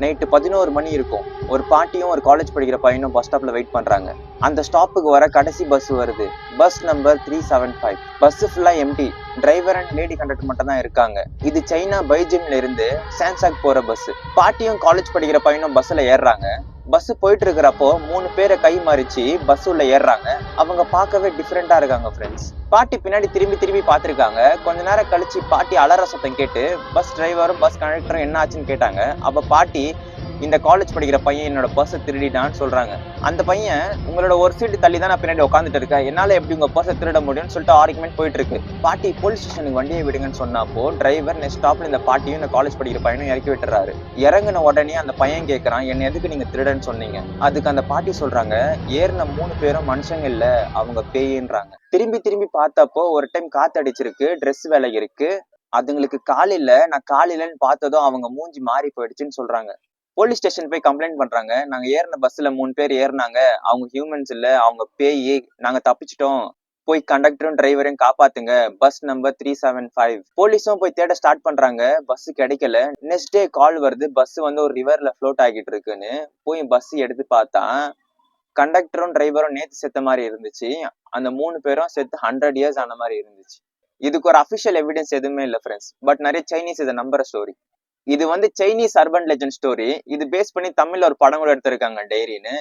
Night 11 மணி இருக்கும். ஒரு பாட்டியும் ஒரு காலேஜ் படிக்கிற பையனும் பஸ் ஸ்டாப்ல வெயிட் பண்றாங்க. அந்த ஸ்டாப்புக்கு வர கடைசி பஸ் வருது. Bus number 375. பஸ் ஃபுல்லா empty. Driver and lady conductor மட்டும் தான் இருக்காங்க. இது சைனா பைஜிங்ல இருந்து சான்சாக் போற பஸ். பாட்டியும் காலேஜ் படிக்கிற பையனும் பஸ்ல ஏறுறாங்க. பஸ் போயிட்டு இருக்கிறப்போ 3 பேரை கை மறிச்சு பஸ் உள்ள ஏறுறாங்க. அவங்க பார்க்கவே டிஃபரெண்டா இருக்காங்க ஃப்ரெண்ட்ஸ். பாட்டி பின்னாடி திரும்பி திரும்பி பார்த்திருக்காங்க. கொஞ்ச நேரம் கழிச்சு பாட்டி அலற சத்தம் கேட்டு பஸ் டிரைவரும் பஸ் கண்டக்டரும் என்ன ஆச்சுன்னு கேட்டாங்க. அப்ப பாட்டி, இந்த காலேஜ் படிக்கிற பையன் என்னோட பர்ஸை திருடிட்டான்னு சொல்றாங்க. அந்த பையன், உங்களோட ஒரு சீட்டு தள்ளி தான் நான் பின்னாடி உட்காந்துட்டு இருக்கேன், என்னால எப்படி உங்க பர்ஸை திருட முடியும்னு சொல்லிட்டு ஆர்குமெண்ட் போயிட்டு இருக்கு. பாட்டி போலீஸ் ஸ்டேஷனுக்கு வண்டியை விடுங்கன்னு சொன்னப்போ டிரைவர் நெக்ஸ்ட் ஸ்டாப்ல இந்த பாட்டியும் இந்த காலேஜ் படிக்கிற பையனும் இறக்கி விட்டுறாரு. இறங்கின உடனே அந்த பையன் கேட்கறான், என்ன எதுக்கு நீங்க திருடன்னு சொன்னீங்க? அதுக்கு அந்த பாட்டி சொல்றாங்க, ஏறின 3 பேரும் மனுஷங்க இல்ல, அவங்க பேயின்றாங்க. திரும்பி திரும்பி பார்த்தப்போ ஒரு டைம் காத்து அடிச்சிருக்கு, ட்ரெஸ் விலகி இருக்கு, அதுங்களுக்கு காலையில நான் காலையிலன்னு பார்த்ததும் அவங்க மூஞ்சி மாறி போயிடுச்சுன்னு சொல்றாங்க. போலீஸ் ஸ்டேஷன் போய் கம்ப்ளைண்ட் பண்றாங்க, நாங்க ஏறின பஸ்ல 3 பேர் ஏறினாங்க, அவங்க ஹியூமன்ஸ் இல்ல, அவங்க பேய், நாங்க தப்பிச்சிட்டோம், போய் கண்டக்டரும் டிரைவரையும் காப்பாத்துங்க, பஸ் நம்பர் 375. போலீஸும் போய் தேட ஸ்டார்ட் பண்றாங்க, பஸ் கிடைக்கல. நெக்ஸ்ட் டே கால் வருது, பஸ் வந்து ஒரு ரிவர்ல ஃப்ளோட் ஆகிட்டு இருக்குன்னு. போய் பஸ் எடுத்து பார்த்தா கண்டக்டரும் டிரைவரும் நேத்து செத்த மாதிரி இருந்துச்சு. அந்த 3 பேரும் செத்து 100 இயர்ஸ் ஆன மாதிரி இருந்துச்சு. இதுக்கு ஒரு அபிஷியல் எவிடன்ஸ் எதுவுமே இல்ல ஃப்ரெண்ட்ஸ். பட் நிறைய சைனீஸ் இதை நம்புற ஸ்டோரி. இது வந்து சைனீஸ் அர்பன் லெஜெண்ட் ஸ்டோரி. இது பேஸ் பண்ணி தமிழ்ல ஒரு படம் கூட எடுத்திருக்காங்க, டைரின்னு.